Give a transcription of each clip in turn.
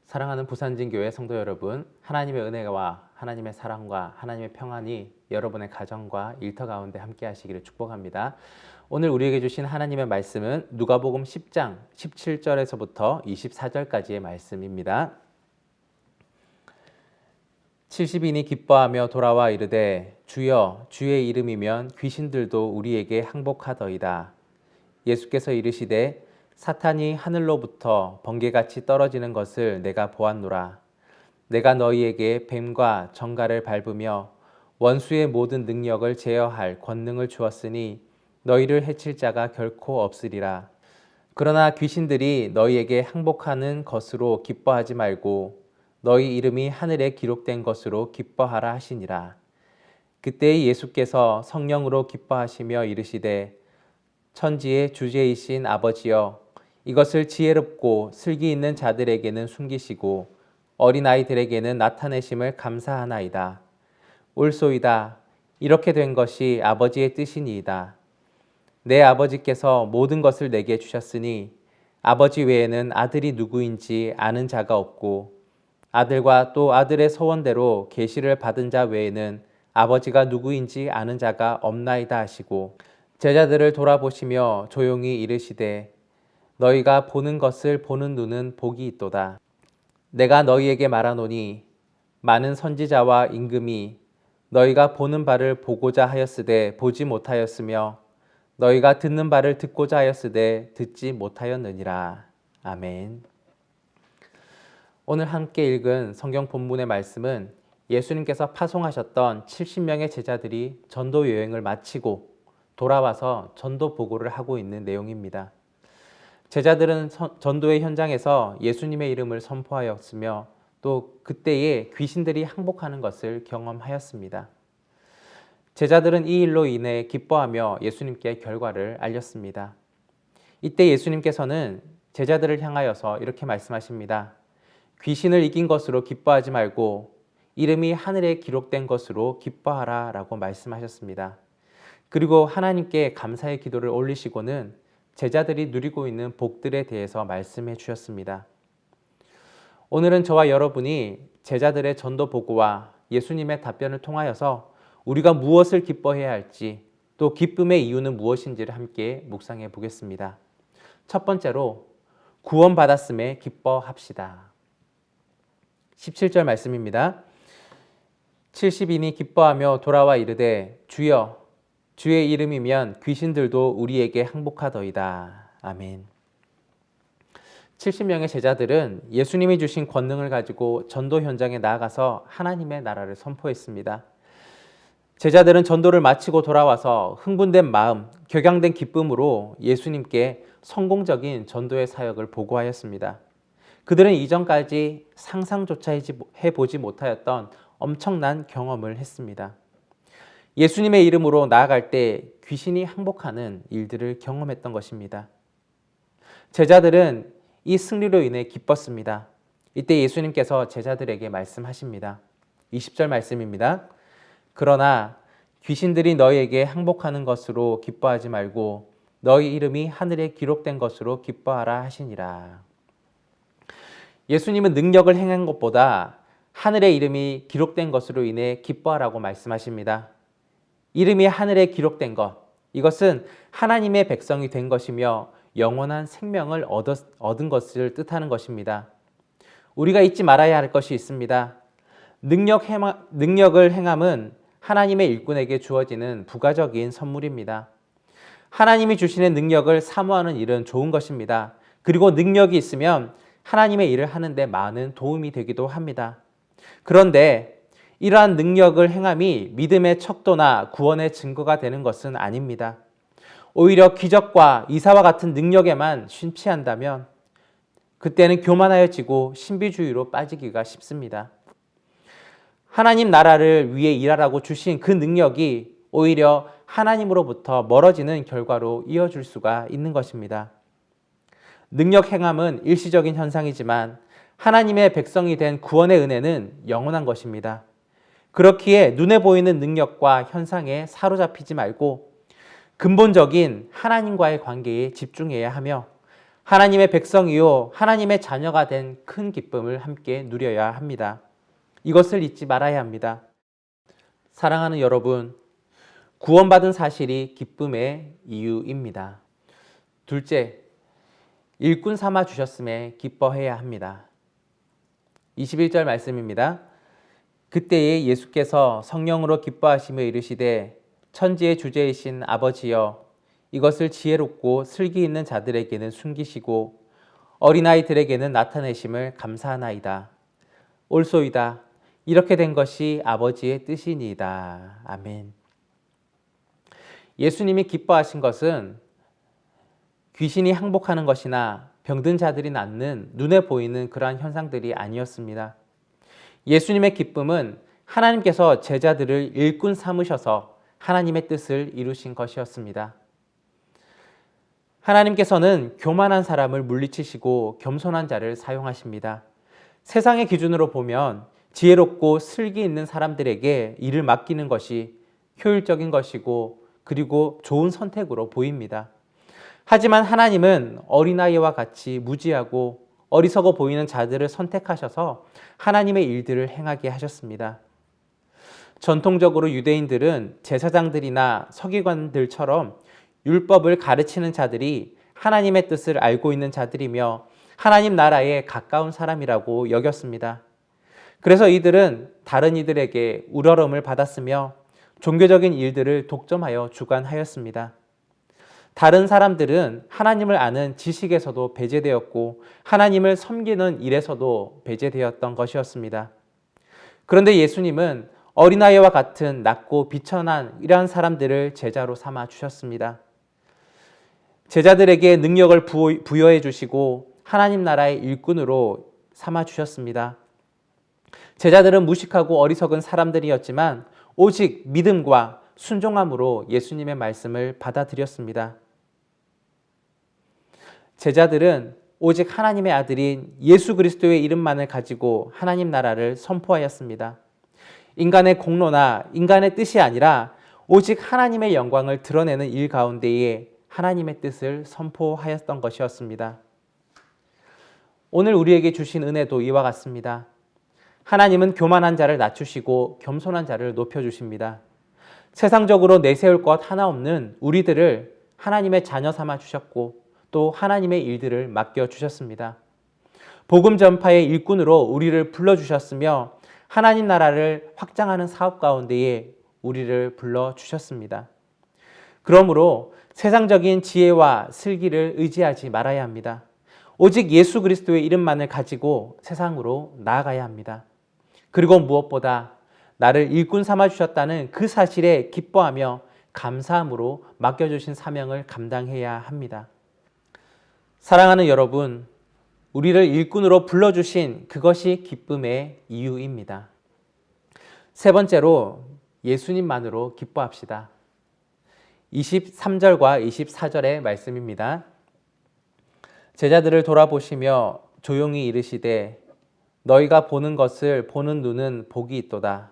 사랑하는 부산진교회 성도 여러분, 하나님의 은혜와 하나님의 사랑과 하나님의 평안이 여러분의 가정과 일터 가운데 함께 하시기를 축복합니다. 오늘 우리에게 주신 하나님의 말씀은 누가복음 10장 17절에서부터 24절까지의 말씀입니다. 70인이 기뻐하며 돌아와 이르되 주여 주의 이름이면 귀신들도 우리에게 항복하더이다. 예수께서 이르시되 사탄이 하늘로부터 번개같이 떨어지는 것을 내가 보았노라. 내가 너희에게 뱀과 정갈을 밟으며 원수의 모든 능력을 제어할 권능을 주었으니 너희를 해칠 자가 결코 없으리라. 그러나 귀신들이 너희에게 항복하는 것으로 기뻐하지 말고 너희 이름이 하늘에 기록된 것으로 기뻐하라 하시니라. 그때 예수께서 성령으로 기뻐하시며 이르시되 천지의 주제이신 아버지여, 이것을 지혜롭고 슬기 있는 자들에게는 숨기시고 어린아이들에게는 나타내심을 감사하나이다. 옳소이다. 이렇게 된 것이 아버지의 뜻이니이다. 내 아버지께서 모든 것을 내게 주셨으니 아버지 외에는 아들이 누구인지 아는 자가 없고 아들과 또 아들의 소원대로 계시를 받은 자 외에는 아버지가 누구인지 아는 자가 없나이다 하시고 제자들을 돌아보시며 조용히 이르시되 너희가 보는 것을 보는 눈은 복이 있도다. 내가 너희에게 말하노니 많은 선지자와 임금이 너희가 보는 바를 보고자 하였으되 보지 못하였으며 너희가 듣는 바를 듣고자 하였으되 듣지 못하였느니라. 아멘. 오늘 함께 읽은 성경 본문의 말씀은 예수님께서 파송하셨던 70명의 제자들이 전도 여행을 마치고 돌아와서 전도 보고를 하고 있는 내용입니다. 제자들은 전도의 현장에서 예수님의 이름을 선포하였으며 또 그때에 귀신들이 항복하는 것을 경험하였습니다. 제자들은 이 일로 인해 기뻐하며 예수님께 결과를 알렸습니다. 이때 예수님께서는 제자들을 향하여서 이렇게 말씀하십니다. 귀신을 이긴 것으로 기뻐하지 말고 이름이 하늘에 기록된 것으로 기뻐하라 라고 말씀하셨습니다. 그리고 하나님께 감사의 기도를 올리시고는 제자들이 누리고 있는 복들에 대해서 말씀해 주셨습니다. 오늘은 저와 여러분이 제자들의 전도 보고와 예수님의 답변을 통하여서 우리가 무엇을 기뻐해야 할지 또 기쁨의 이유는 무엇인지를 함께 묵상해 보겠습니다. 첫 번째로 구원받았음에 기뻐합시다. 17절 말씀입니다. 70인이 기뻐하며 돌아와 이르되 주여 주의 이름이면 귀신들도 우리에게 항복하더이다. 아멘. 70명의 제자들은 예수님이 주신 권능을 가지고 전도 현장에 나아가서 하나님의 나라를 선포했습니다. 제자들은 전도를 마치고 돌아와서 흥분된 마음, 격양된 기쁨으로 예수님께 성공적인 전도의 사역을 보고하였습니다. 그들은 이전까지 상상조차 해보지 못하였던 엄청난 경험을 했습니다. 예수님의 이름으로 나아갈 때 귀신이 항복하는 일들을 경험했던 것입니다. 제자들은 이 승리로 인해 기뻤습니다. 이때 예수님께서 제자들에게 말씀하십니다. 20절 말씀입니다. 그러나 귀신들이 너희에게 항복하는 것으로 기뻐하지 말고 너희 이름이 하늘에 기록된 것으로 기뻐하라 하시니라. 예수님은 능력을 행한 것보다 하늘의 이름이 기록된 것으로 인해 기뻐하라고 말씀하십니다. 이름이 하늘에 기록된 것, 이것은 하나님의 백성이 된 것이며 영원한 생명을 얻은 것을 뜻하는 것입니다. 우리가 잊지 말아야 할 것이 있습니다. 능력을 행함은 하나님의 일꾼에게 주어지는 부가적인 선물입니다. 하나님이 주시는 능력을 사모하는 일은 좋은 것입니다. 그리고 능력이 있으면 하나님의 일을 하는데 많은 도움이 되기도 합니다. 그런데 이러한 능력을 행함이 믿음의 척도나 구원의 증거가 되는 것은 아닙니다. 오히려 기적과 이사와 같은 능력에만 심취한다면 그때는 교만하여지고 신비주의로 빠지기가 쉽습니다. 하나님 나라를 위해 일하라고 주신 그 능력이 오히려 하나님으로부터 멀어지는 결과로 이어질 수가 있는 것입니다. 능력 행함은 일시적인 현상이지만 하나님의 백성이 된 구원의 은혜는 영원한 것입니다. 그렇기에 눈에 보이는 능력과 현상에 사로잡히지 말고 근본적인 하나님과의 관계에 집중해야 하며 하나님의 백성이요 하나님의 자녀가 된 큰 기쁨을 함께 누려야 합니다. 이것을 잊지 말아야 합니다. 사랑하는 여러분, 구원받은 사실이 기쁨의 이유입니다. 둘째, 일꾼 삼아 주셨음에 기뻐해야 합니다. 21절 말씀입니다. 그때에 예수께서 성령으로 기뻐하시며 이르시되 천지의 주제이신 아버지여 이것을 지혜롭고 슬기 있는 자들에게는 숨기시고 어린아이들에게는 나타내심을 감사하나이다. 옳소이다. 이렇게 된 것이 아버지의 뜻이니이다. 아멘. 예수님이 기뻐하신 것은 귀신이 항복하는 것이나 병든 자들이 낫는 눈에 보이는 그러한 현상들이 아니었습니다. 예수님의 기쁨은 하나님께서 제자들을 일꾼 삼으셔서 하나님의 뜻을 이루신 것이었습니다. 하나님께서는 교만한 사람을 물리치시고 겸손한 자를 사용하십니다. 세상의 기준으로 보면 지혜롭고 슬기 있는 사람들에게 일을 맡기는 것이 효율적인 것이고 그리고 좋은 선택으로 보입니다. 하지만 하나님은 어린아이와 같이 무지하고 어리석어 보이는 자들을 선택하셔서 하나님의 일들을 행하게 하셨습니다. 전통적으로 유대인들은 제사장들이나 서기관들처럼 율법을 가르치는 자들이 하나님의 뜻을 알고 있는 자들이며 하나님 나라에 가까운 사람이라고 여겼습니다. 그래서 이들은 다른 이들에게 우러럼을 받았으며 종교적인 일들을 독점하여 주관하였습니다. 다른 사람들은 하나님을 아는 지식에서도 배제되었고 하나님을 섬기는 일에서도 배제되었던 것이었습니다. 그런데 예수님은 어린아이와 같은 낮고 비천한 이러한 사람들을 제자로 삼아 주셨습니다. 제자들에게 능력을 부여해 주시고 하나님 나라의 일꾼으로 삼아 주셨습니다. 제자들은 무식하고 어리석은 사람들이었지만 오직 믿음과 순종함으로 예수님의 말씀을 받아들였습니다. 제자들은 오직 하나님의 아들인 예수 그리스도의 이름만을 가지고 하나님 나라를 선포하였습니다. 인간의 공로나 인간의 뜻이 아니라 오직 하나님의 영광을 드러내는 일 가운데에 하나님의 뜻을 선포하였던 것이었습니다. 오늘 우리에게 주신 은혜도 이와 같습니다. 하나님은 교만한 자를 낮추시고 겸손한 자를 높여주십니다. 세상적으로 내세울 것 하나 없는 우리들을 하나님의 자녀 삼아 주셨고 또 하나님의 일들을 맡겨주셨습니다. 복음 전파의 일꾼으로 우리를 불러주셨으며 하나님 나라를 확장하는 사업 가운데에 우리를 불러주셨습니다. 그러므로 세상적인 지혜와 슬기를 의지하지 말아야 합니다. 오직 예수 그리스도의 이름만을 가지고 세상으로 나아가야 합니다. 그리고 무엇보다 나를 일꾼 삼아 주셨다는 그 사실에 기뻐하며 감사함으로 맡겨주신 사명을 감당해야 합니다. 사랑하는 여러분, 우리를 일꾼으로 불러주신 그것이 기쁨의 이유입니다. 세 번째로 예수님만으로 기뻐합시다. 23절과 24절의 말씀입니다. 제자들을 돌아보시며 조용히 이르시되 너희가 보는 것을 보는 눈은 복이 있도다.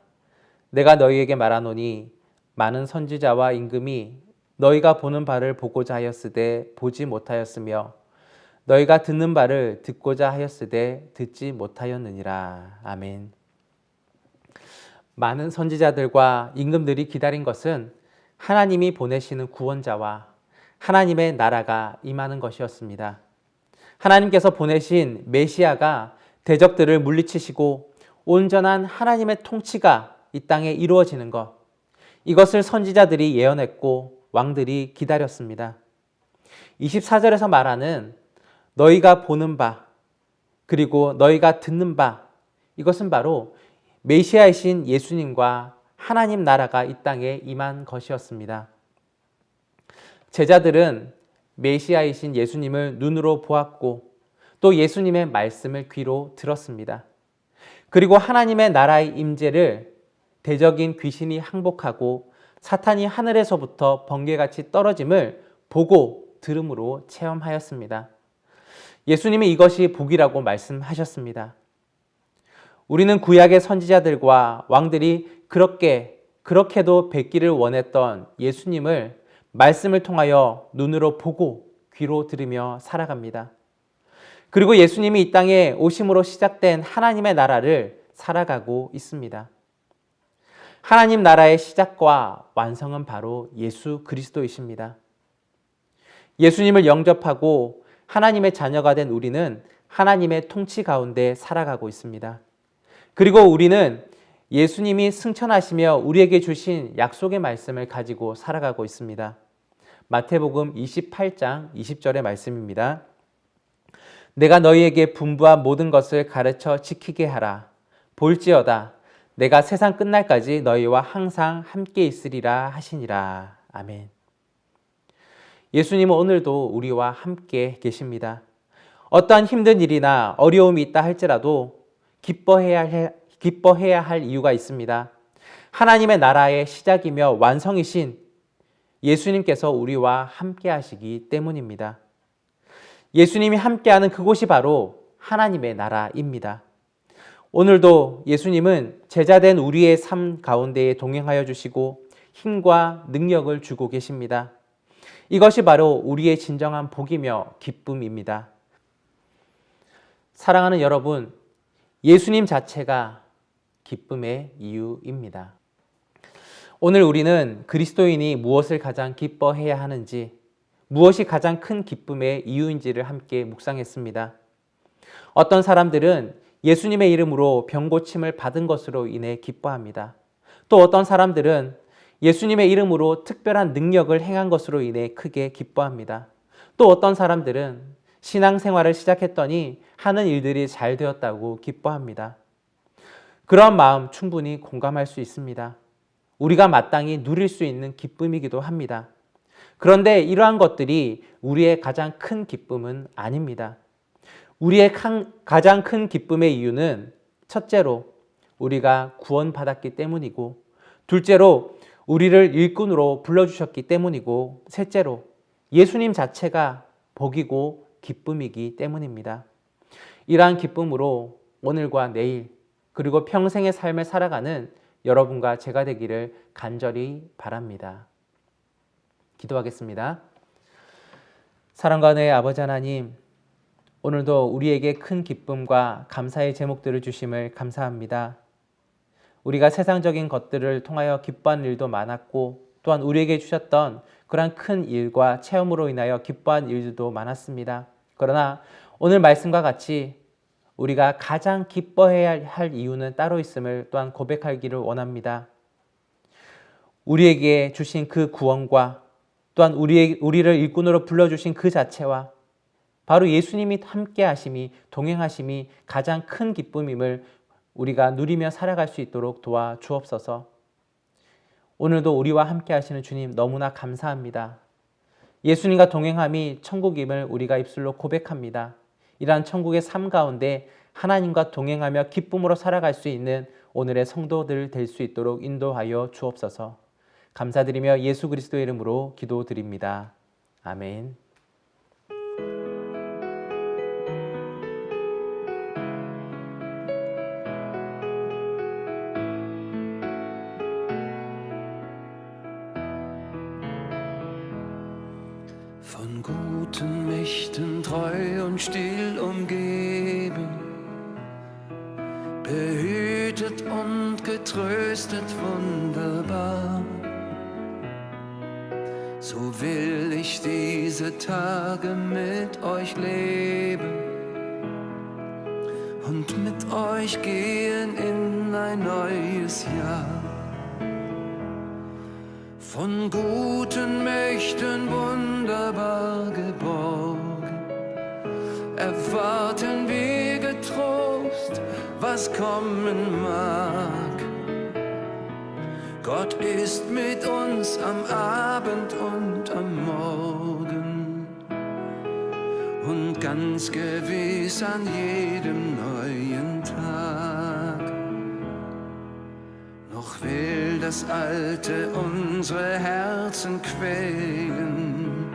내가 너희에게 말하노니 많은 선지자와 임금이 너희가 보는 바를 보고자 하였으되 보지 못하였으며 너희가 듣는 바를 듣고자 하였으되 듣지 못하였느니라. 아멘. 많은 선지자들과 임금들이 기다린 것은 하나님이 보내시는 구원자와 하나님의 나라가 임하는 것이었습니다. 하나님께서 보내신 메시아가 대적들을 물리치시고 온전한 하나님의 통치가 이 땅에 이루어지는 것, 이것을 선지자들이 예언했고 왕들이 기다렸습니다. 24절에서 말하는 너희가 보는 바 그리고 너희가 듣는 바, 이것은 바로 메시아이신 예수님과 하나님 나라가 이 땅에 임한 것이었습니다. 제자들은 메시아이신 예수님을 눈으로 보았고 또 예수님의 말씀을 귀로 들었습니다. 그리고 하나님의 나라의 임재를 대적인 귀신이 항복하고 사탄이 하늘에서부터 번개같이 떨어짐을 보고 들음으로 체험하였습니다. 예수님이 이것이 복이라고 말씀하셨습니다. 우리는 구약의 선지자들과 왕들이 그렇게도 뵙기를 원했던 예수님을 말씀을 통하여 눈으로 보고 귀로 들으며 살아갑니다. 그리고 예수님이 이 땅에 오심으로 시작된 하나님의 나라를 살아가고 있습니다. 하나님 나라의 시작과 완성은 바로 예수 그리스도이십니다. 예수님을 영접하고 하나님의 자녀가 된 우리는 하나님의 통치 가운데 살아가고 있습니다. 그리고 우리는 예수님이 승천하시며 우리에게 주신 약속의 말씀을 가지고 살아가고 있습니다. 마태복음 28장 20절의 말씀입니다. 내가 너희에게 분부한 모든 것을 가르쳐 지키게 하라. 볼지어다 내가 세상 끝날까지 너희와 항상 함께 있으리라 하시니라. 아멘. 예수님은 오늘도 우리와 함께 계십니다. 어떠한 힘든 일이나 어려움이 있다 할지라도 기뻐해야 할 이유가 있습니다. 하나님의 나라의 시작이며 완성이신 예수님께서 우리와 함께 하시기 때문입니다. 예수님이 함께하는 그곳이 바로 하나님의 나라입니다. 오늘도 예수님은 제자된 우리의 삶 가운데에 동행하여 주시고 힘과 능력을 주고 계십니다. 이것이 바로 우리의 진정한 복이며 기쁨입니다. 사랑하는 여러분, 예수님 자체가 기쁨의 이유입니다. 오늘 우리는 그리스도인이 무엇을 가장 기뻐해야 하는지, 무엇이 가장 큰 기쁨의 이유인지를 함께 묵상했습니다. 어떤 사람들은 예수님의 이름으로 병고침을 받은 것으로 인해 기뻐합니다. 또 어떤 사람들은 예수님의 이름으로 특별한 능력을 행한 것으로 인해 크게 기뻐합니다. 또 어떤 사람들은 신앙생활을 시작했더니 하는 일들이 잘 되었다고 기뻐합니다. 그런 마음 충분히 공감할 수 있습니다. 우리가 마땅히 누릴 수 있는 기쁨이기도 합니다. 그런데 이러한 것들이 우리의 가장 큰 기쁨은 아닙니다. 우리의 가장 큰 기쁨의 이유는 첫째로 우리가 구원받았기 때문이고, 둘째로 우리를 일꾼으로 불러주셨기 때문이고, 셋째로 예수님 자체가 복이고 기쁨이기 때문입니다. 이러한 기쁨으로 오늘과 내일 그리고 평생의 삶을 살아가는 여러분과 제가 되기를 간절히 바랍니다. 기도하겠습니다. 사랑과 은혜의 아버지 하나님, 오늘도 우리에게 큰 기쁨과 감사의 제목들을 주심을 감사합니다. 우리가 세상적인 것들을 통하여 기뻐하는 일도 많았고, 또한 우리에게 주셨던 그러한 큰 일과 체험으로 인하여 기뻐한 일들도 많았습니다. 그러나 오늘 말씀과 같이 우리가 가장 기뻐해야 할 이유는 따로 있음을 또한 고백하기를 원합니다. 우리에게 주신 그 구원과 또한 우리를 일꾼으로 불러주신 그 자체와 바로 예수님이 함께 하심이, 동행하심이 가장 큰 기쁨임을 우리가 누리며 살아갈 수 있도록 도와 주옵소서. 오늘도 우리와 함께 하시는 주님 너무나 감사합니다. 예수님과 동행함이 천국임을 우리가 입술로 고백합니다. 이러한 천국의 삶 가운데 하나님과 동행하며 기쁨으로 살아갈 수 있는 오늘의 성도들 될 수 있도록 인도하여 주옵소서. 감사드리며 예수 그리스도의 이름으로 기도드립니다. 아멘. Von guten Mächten treu und still umgeben, behütet und getröstet wunderbar. So will ich diese Tage mit euch leben und mit euch gehen in ein neues Jahr. Von guten Mächten wunderbar geborgen, erwarten wir getrost, was kommen mag. Gott ist mit uns am Abend und am Morgen und ganz gewiss an jedem neuen Tag. Noch will das Alte unsere Herzen quälen,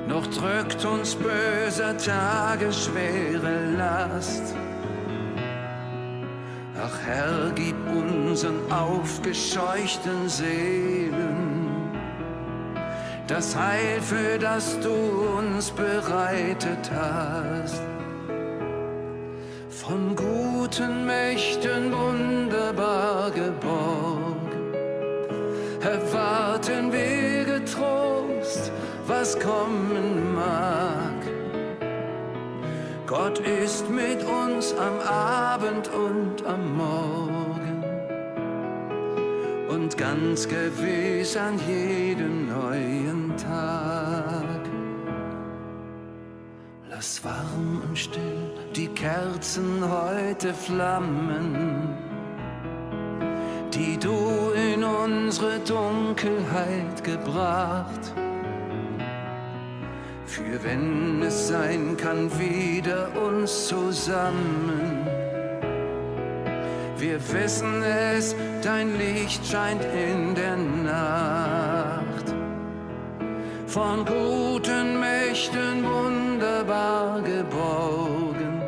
noch drückt uns böser Tage schwere Last. Ach Herr, gib unseren aufgescheuchten Seelen das Heil, für das du uns bereitet hast. Von guten Mächten wunderbar geborgen, erwarten wir getrost, was kommen mag. Gott ist mit uns am Abend und am Morgen und ganz gewiss an jedem neuen Tag. Lass warm und still die Kerzen heute flammen, die du in unsere Dunkelheit gebracht. Für wenn es sein kann, wieder uns zusammen. Wir wissen es, dein Licht scheint in der Nacht. Von guten Mächten wunderbar geborgen,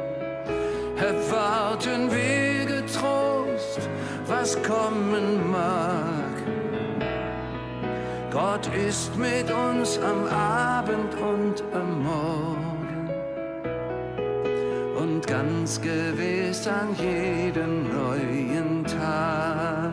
erwarten wir getrost, was kommen mag. Gott ist mit uns am Abend und am Morgen und ganz gewiss an jedem neuen Tag.